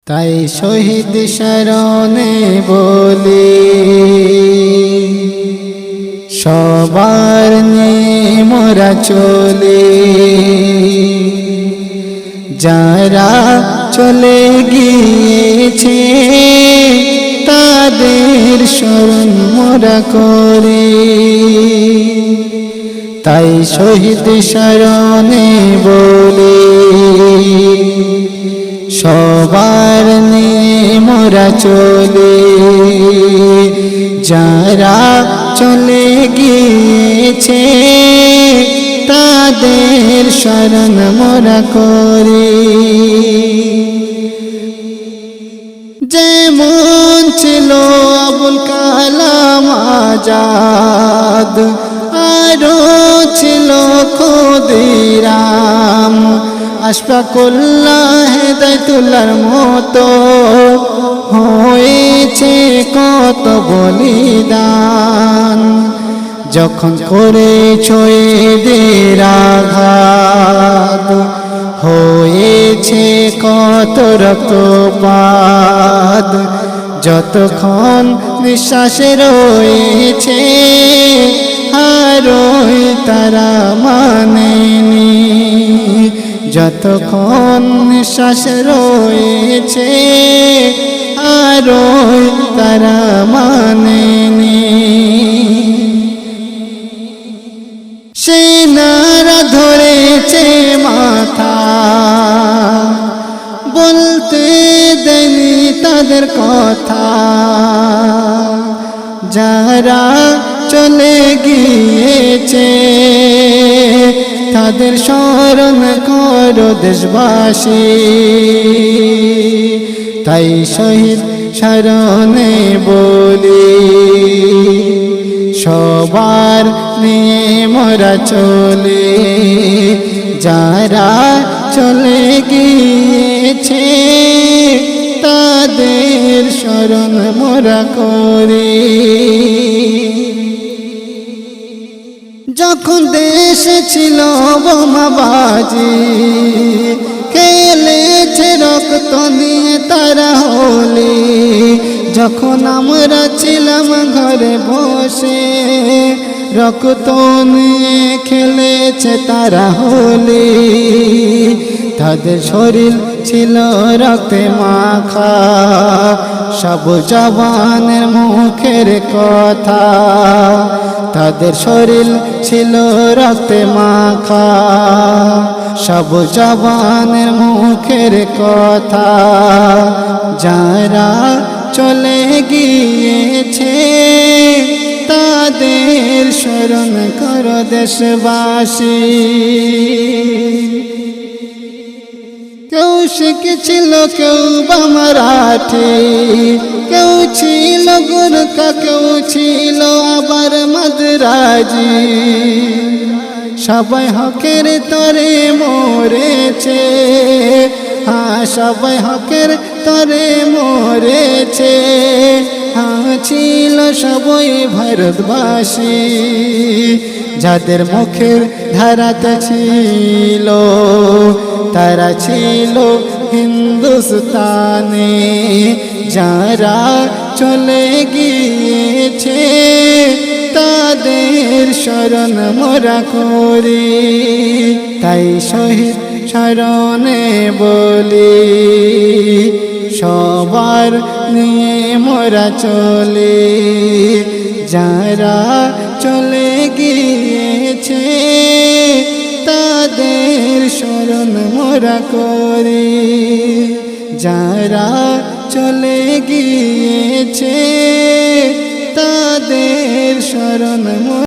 তাই শহীদ শরণে বলি সবার নিয়ে মোরা চলি, যারা চলে গিয়েছে তাদের স্মরণ মোরা করি। তাই শহীদ শরণে বলি সবার নিয়ে মোরা চলি, যারা চলে গিয়েছে তাদের স্মরণ মোরা করি। যেমন ছিল আবুল কালাম আজাদ, আরো ছিল ক্ষুদিরাম, আশফাকুল্লাহ হেদায়েতুল্লাহর মতো হয়েছে কত বলিদান। যখন করেছ এদের আঘাত হয়েছে কত রক্তপাত, যতক্ষণ নিঃশ্বাসে রয়েছে আরোই তারা মানেনি, যতক্ষণ নিঃশ্বাস রয়েছে আরোই তারা মানেনি। সেনারা ধরেছে মাথা, বলতে দেনি তাদের কথা, যারা চলে গিয়েছে তাদের স্মরণ করো দেশবাসী। তাই শহীদ শরণে বলি সবার নিয়ে মোরা চলি, যারা চলে গিয়েছে তাদের স্মরণ মোরা করি। যখন দেশে ছিল বোমাবাজি, খেলেছে রক্ত নিয়ে তারা হোলি, যখন আমরা ছিলাম ঘরে বসে রক্ত নিয়ে খেলেছে তারা হোলি, তাদের শরীর ছিল রক্তে মাখা, সব জওয়ানের মুখের কথা, তাদের শরীর ছিল রক্তে মাখা, সব জওয়ানের মুখের কথা, যারা চলে গিয়েছে তাদের স্মরণ করো দেশবাসী। কেউ শিখেছিল কেউ বা মারাঠি, কেউ ছিল গোরখা, কেউ ছিল আবার মাদ্রাজি, সবাই হকের তরে মরেছে, হ্যাঁ সবাই হকের তরে মরেছে, হ্যাঁ ছিল সবাই ভারতবাসী, যাদের মুখের ধারাতে ছিল তারা ছিল হিন্দুস্তানে, যারা চলে গিয়েছে তাদের স্মরণ মোরা করি। তাই শহীদ শরণে বলি সবার নিয়ে মোরা চলি, যারা চলে গিয়েছে তাদের স্মরণ মোরা করি, যারা চলে গিয়েছে তাদের স্মরণ